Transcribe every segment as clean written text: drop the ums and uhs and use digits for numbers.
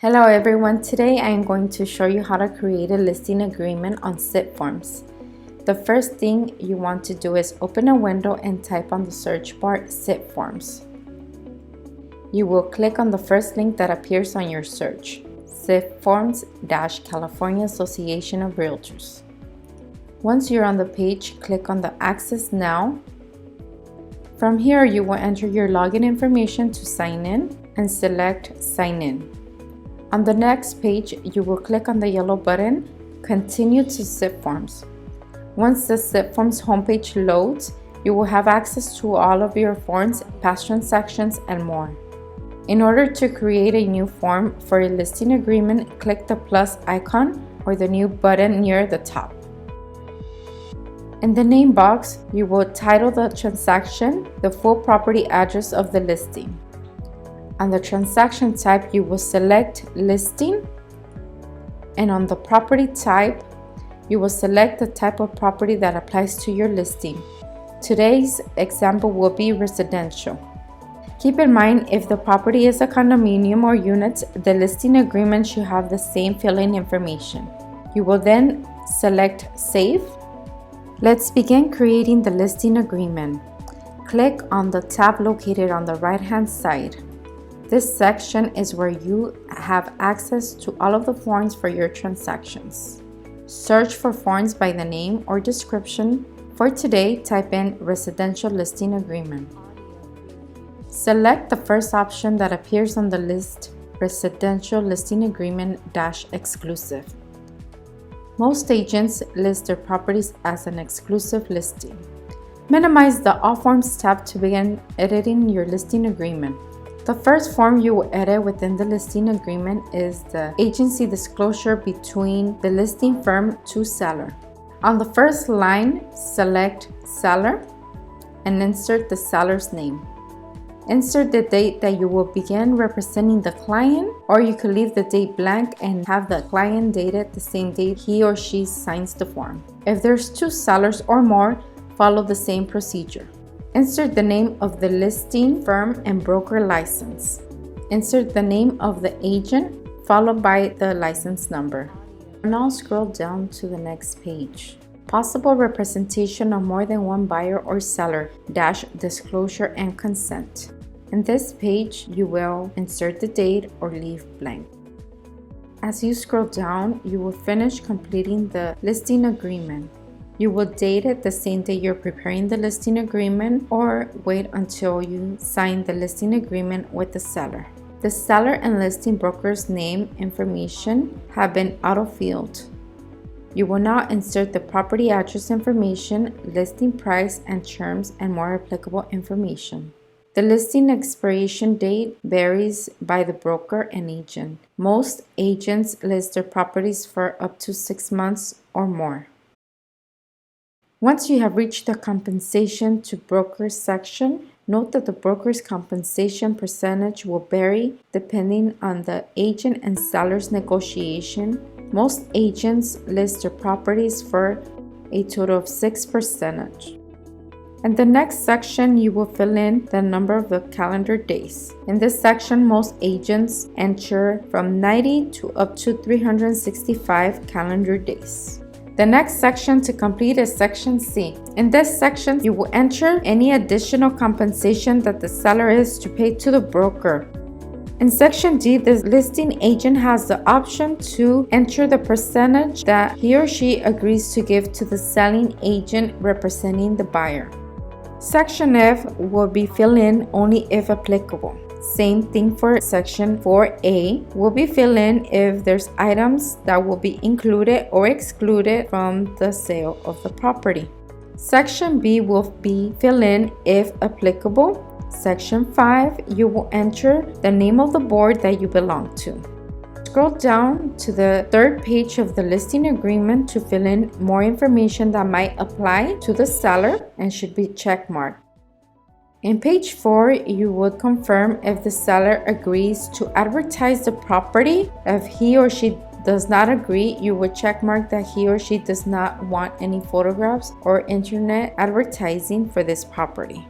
Hello everyone, today I am going to show you how to create a listing agreement on SIP forms. The first thing you want to do is open a window and type on the search bar SIP forms. You will click on the first link that appears on your search, SIP Forms - California Association of Realtors. Once you're on the page, click on the Access Now. From here, you will enter your login information to sign in and select Sign In. On the next page, you will click on the yellow button, Continue to SIP Forms. Once the SIP Forms homepage loads, you will have access to all of your forms, past transactions, and more. In order to create a new form for a listing agreement, click the plus icon or the new button near the top. In the name box, you will title the transaction the full property address of the listing. On the transaction type, you will select Listing, and on the property type, you will select the type of property that applies to your listing. Today's example will be residential. Keep in mind, if the property is a condominium or units, the listing agreement should have the same fill-in information. You will then select Save. Let's begin creating the listing agreement. Click on the tab located on the right-hand side. This section is where you have access to all of the forms for your transactions. Search for forms by the name or description. For today, type in Residential Listing Agreement. Select the first option that appears on the list, Residential Listing Agreement - Exclusive. Most agents list their properties as an exclusive listing. Minimize the All Forms tab to begin editing your listing agreement. The first form you will edit within the listing agreement is the agency disclosure between the listing firm to seller. On the first line, select Seller and insert the seller's name. Insert the date that you will begin representing the client, or you could leave the date blank and have the client dated the same date he or she signs the form. If there's two sellers or more, follow the same procedure. Insert the name of the listing firm and broker license. Insert the name of the agent, followed by the license number. Now scroll down to the next page. Possible representation of more than one buyer or seller - disclosure and consent. In this page, you will insert the date or leave blank. As you scroll down, you will finish completing the listing agreement. You will date it the same day you're preparing the listing agreement, or wait until you sign the listing agreement with the seller. The seller and listing broker's name information have been auto-filled. You will now insert the property address information, listing price and terms, and more applicable information. The listing expiration date varies by the broker and agent. Most agents list their properties for up to 6 months or more. Once you have reached the compensation to broker section, note that the broker's compensation percentage will vary depending on the agent and seller's negotiation. Most agents list their properties for a total of 6%. In the next section, you will fill in the number of the calendar days. In this section, most agents enter from 90 to up to 365 calendar days. The next section to complete is Section C. In this section, you will enter any additional compensation that the seller is to pay to the broker. In Section D, the listing agent has the option to enter the percentage that he or she agrees to give to the selling agent representing the buyer. Section F will be filled in only if applicable. Same thing for Section 4A will be filled in if there's items that will be included or excluded from the sale of the property. Section B will be filled in if applicable. Section 5, you will enter the name of the board that you belong to. Scroll down to the third page of the listing agreement to fill in more information that might apply to the seller and should be checkmarked. In page 4, you would confirm if the seller agrees to advertise the property. If he or she does not agree, you would checkmark that he or she does not want any photographs or internet advertising for this property.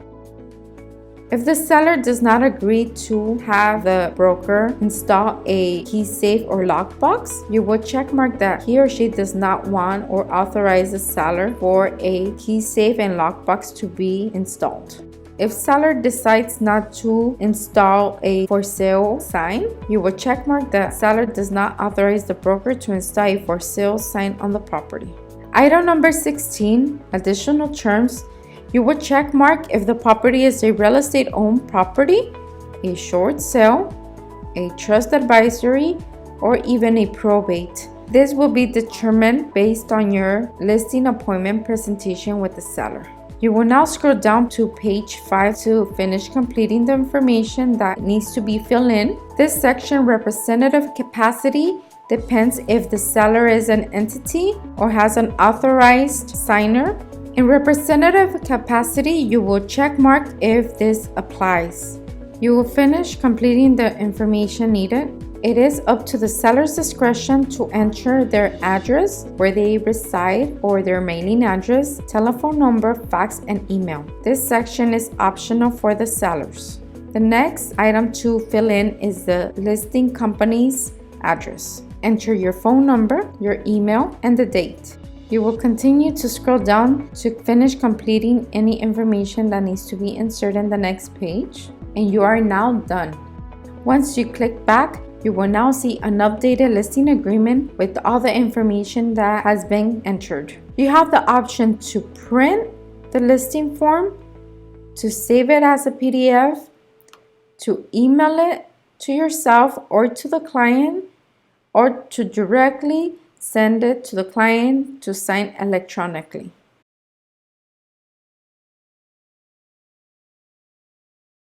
If the seller does not agree to have the broker install a Keysafe or Lockbox, you will check mark that he or she does not want or authorize the seller for a Keysafe and Lockbox to be installed. If seller decides not to install a for sale sign, you will check mark that seller does not authorize the broker to install a for sale sign on the property. Item number 16, additional terms. You will check mark if the property is a real estate owned property, a short sale, a trust advisory, or even a probate. This will be determined based on your listing appointment presentation with the seller. You will now scroll down to page 5 to finish completing the information that needs to be filled in. This section, representative capacity, depends if the seller is an entity or has an authorized signer. In representative capacity, you will check mark if this applies. You will finish completing the information needed. It is up to the seller's discretion to enter their address, where they reside, or their mailing address, telephone number, fax, and email. This section is optional for the sellers. The next item to fill in is the listing company's address. Enter your phone number, your email, and the date. You will continue to scroll down to finish completing any information that needs to be inserted in the next page, and you are now done. Once you click back, you will now see an updated listing agreement with all the information that has been entered. You have the option to print the listing form, to save it as a PDF, to email it to yourself or to the client, or to directly send it to the client to sign electronically.